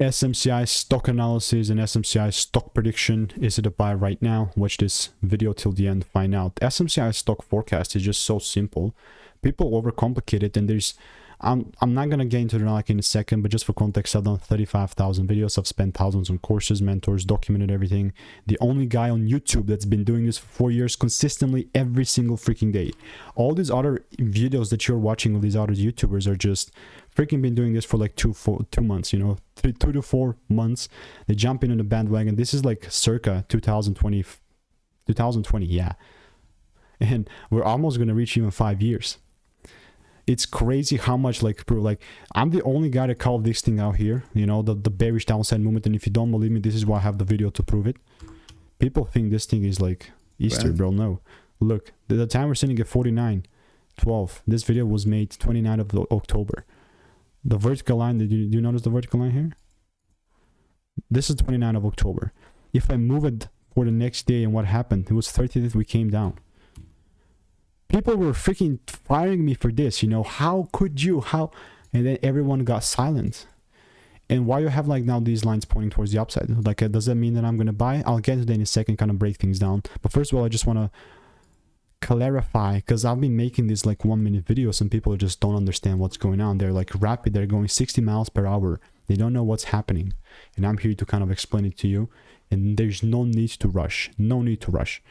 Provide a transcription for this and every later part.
SMCI stock analysis and SMCI stock prediction. Is it a buy right now? Watch this video till the end, find out. SMCI stock forecast is just so simple. People overcomplicate it, and there's I'm not gonna get into it like in a second, but just for context, I've done 35,000 videos. I've spent thousands on courses, mentors, documented everything. The only guy on YouTube that's been doing this for 4 years consistently every single freaking day. All these other videos that you're watching of these other YouTubers are just freaking been doing this for like 2 months, you know, 2 to 4 months. They jump in on the bandwagon. This is like circa 2020, yeah. And we're almost gonna reach even 5 years. It's crazy how much, like, bro, like, I'm the only guy that called this thing out here, you know, the bearish downside movement. And if you don't believe me, this is why I have the video to prove it. People think this thing is like Easter, right? Bro, no. Look, the time we're sitting at 49.12. This video was made 29th of October. The vertical line, do you notice the vertical line here? This is 29th of October. If I move it for the next day, and what happened? It was 30th, we came down. People were freaking firing me for this, you know, how could you, how? And then everyone got silent. And why you have like now these lines pointing towards the upside? Like, does that mean that I'm going to buy? I'll get to that in a second, kind of break things down. But first of all, I just want to clarify, because I've been making these like 1-minute videos and people just don't understand what's going on. They're like rapid, they're going 60 miles per hour. They don't know what's happening. And I'm here to kind of explain it to you. And there's no need to rush. No need to rush.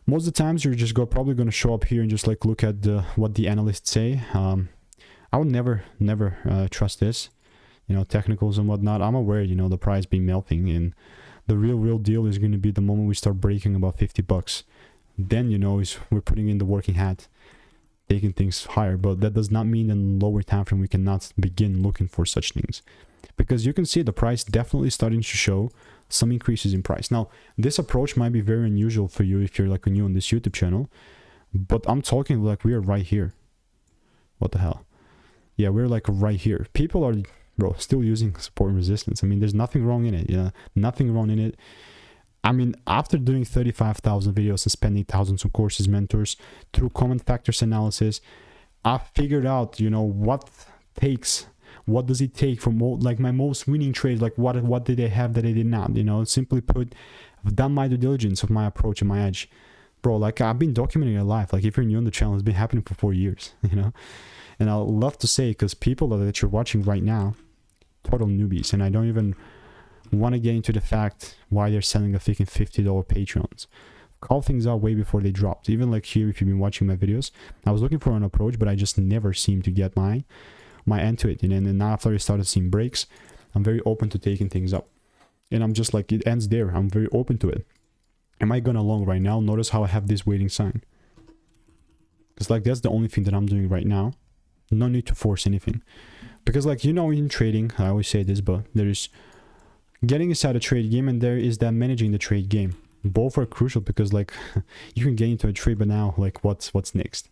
Most of the times you're just probably going to show up here and just like look at what the analysts say. I would never trust this, you know, technicals and whatnot. I'm aware, you know, the price being melting, and the real deal is going to be the moment we start breaking about 50 bucks. Then, you know, we're putting in the working hat, taking things higher. But that does not mean in lower time frame we cannot begin looking for such things, because you can see the price definitely starting to show some increases in price. Now, this approach might be very unusual for you if you're like new on this YouTube channel, but I'm talking like we are right here. What the hell? Yeah, we're like right here. People are, bro, still using support and resistance. I mean, there's nothing wrong in it. Yeah, nothing wrong in it. I mean, after doing 35,000 videos and spending thousands on courses, mentors, through common factors analysis, I figured out, you know, what does it take for like my most winning trades? Like what did they have that I did not? You know, simply put, I've done my due diligence of my approach and my edge, bro. Like, I've been documenting it live. Like, if you're new on the channel, it's been happening for 4 years, you know. And I'd love to say, because people that you're watching right now, total newbies, and I don't even want to get into the fact why they're selling a freaking $50 Patreons. Call things out way before they dropped. Even like here, if you've been watching my videos, I was looking for an approach, but I just never seemed to get my end to it. And then now after I started seeing breaks, I'm very open to taking things up. And I'm just like, it ends there. I'm very open to it. Am I going long right now? Notice how I have this waiting sign. It's like, that's the only thing that I'm doing right now. No need to force anything. Because, like, you know, in trading, I always say this, but there's getting inside a trade game, and there is that managing the trade game. Both are crucial, because like you can get into a trade, but now like what's next?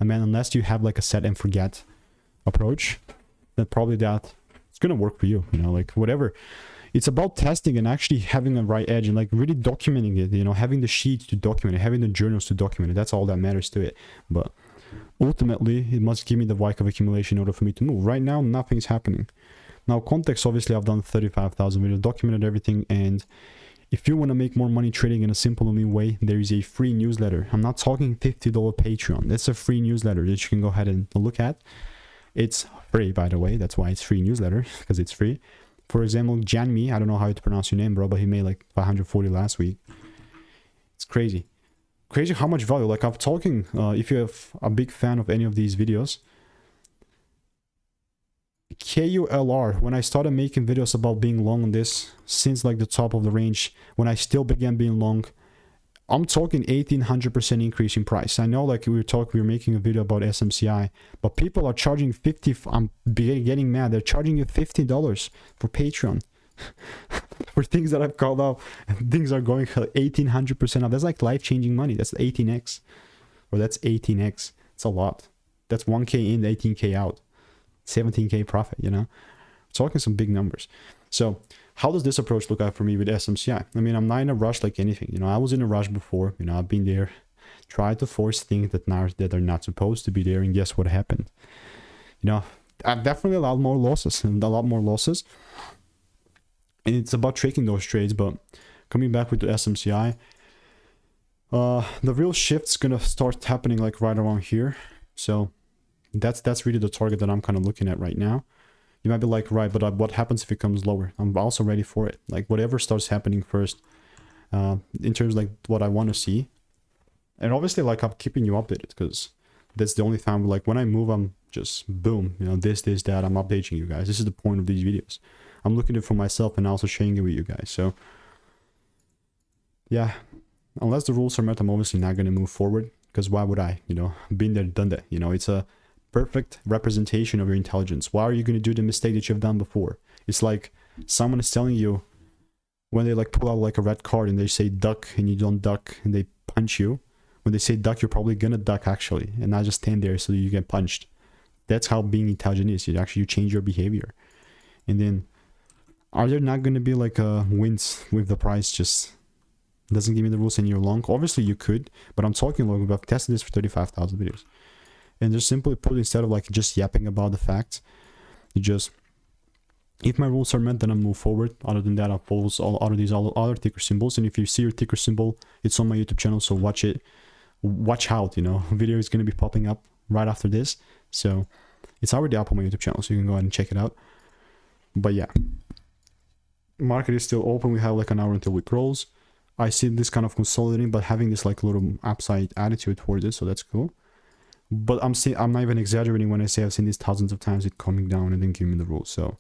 I mean, unless you have like a set and forget approach, then probably that it's gonna work for you, you know, like whatever. It's about testing and actually having a right edge and like really documenting it, you know, having the sheets to document it, having the journals to document it. That's all that matters to it. But ultimately, it must give me the wyke of accumulation in order for me to move. Right now, nothing's happening. Now, context, obviously, I've done 35,000 videos, documented everything. And if you want to make more money trading in a simple and lean way, there is a free newsletter. I'm not talking $50 Patreon. That's a free newsletter that you can go ahead and look at. It's free, by the way. That's why it's free newsletter, because it's free. For example, Janmi, I don't know how to pronounce your name, bro, but he made like 540 last week. It's crazy. Crazy how much value. Like, I'm talking, if you're a big fan of any of these videos, KULR, when I started making videos about being long on this, since like the top of the range, when I still began being long, I'm talking 1800% increase in price. I know, like, we were making a video about SMCI, but people are charging 50. I'm getting mad. They're charging you $50 for Patreon for things that I've called out, and things are going 1800% up. That's like life-changing money. That's 18x, or that's 18x. It's a lot. That's 1K in, 18K out, 17K profit. You know, talking some big numbers. So how does this approach look out for me with SMCI? I mean, I'm not in a rush like anything. You know, I was in a rush before. You know, I've been there, tried to force things that are not supposed to be there, and guess what happened? You know, definitely a lot more losses and a lot more losses. And it's about tracking those trades. But coming back with the SMCI, the real shift's gonna start happening like right around here. So that's really the target that I'm kind of looking at right now. You might be like, right, but what happens if it comes lower? I'm also ready for it. Like whatever starts happening first, in terms of like what I want to see. And obviously like I'm keeping you updated, because that's the only time, like when I move, I'm just boom, you know, this, that, I'm updating you guys. This is the point of these videos. I'm looking at it for myself and also sharing it with you guys. So yeah, unless the rules are met, I'm obviously not going to move forward, because why would I? You know, been there, done that. You know, it's a perfect representation of your intelligence. Why are you going to do the mistake that you've done before? It's like someone is telling you, when they like pull out like a red card and they say duck and you don't duck and they punch you. When they say duck, you're probably gonna duck actually, and not just stand there so you get punched. That's how being intelligent is. You change your behavior. And then, are there not gonna be like wins with the price just doesn't give me the rules and you're long? Obviously you could, but I'm talking like I've tested this for 35,000 videos. And just simply put, instead of like just yapping about the facts, you just, if my rules are met, then I move forward. Other than that, I follow all of these other ticker symbols. And if you see your ticker symbol, it's on my YouTube channel, so watch it. Watch out, you know, video is going to be popping up right after this. So it's already up on my YouTube channel, so you can go ahead and check it out. But yeah, market is still open. We have like an hour until it close. I see this kind of consolidating, but having this like little upside attitude towards it, so that's cool. But I'm not even exaggerating when I say I've seen this thousands of times, it coming down and then giving me the rules. So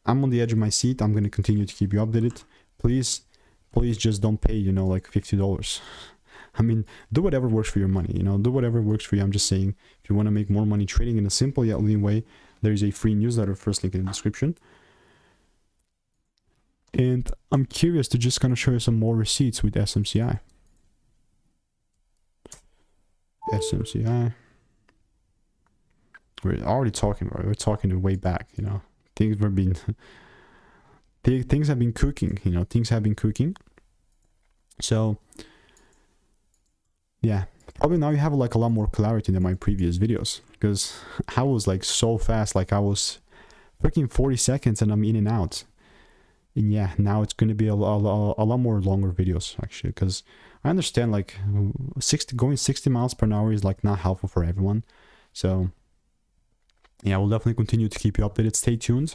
I'm on the edge of my seat. I'm going to continue to keep you updated. Please just don't pay, you know, like $50. I mean, do whatever works for your money, you know, do whatever works for you. I'm just saying, if you want to make more money trading in a simple yet lean way, there is a free newsletter, first link in the description. And I'm curious to just kind of show you some more receipts with SMCI. SMCI. We're already talking about it. We're talking way back, you know. Things have been cooking, you know, things have been cooking. So yeah, probably now you have like a lot more clarity than my previous videos, because I was like so fast, like I was freaking 40 seconds and I'm in and out. And yeah, now it's going to be a lot more longer videos actually, because I understand like going 60 miles per hour is like not helpful for everyone. So yeah, we'll definitely continue to keep you updated. Stay tuned.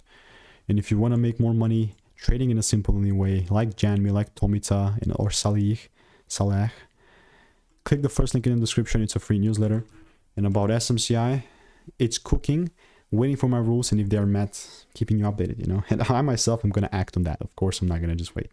And if you want to make more money trading in a simple way, like Janmi, like Tomita, or Saleh, click the first link in the description. It's a free newsletter. And about SMCI, it's cooking, waiting for my rules, and if they're met, keeping you updated, you know. And I myself am going to act on that. Of course, I'm not going to just wait.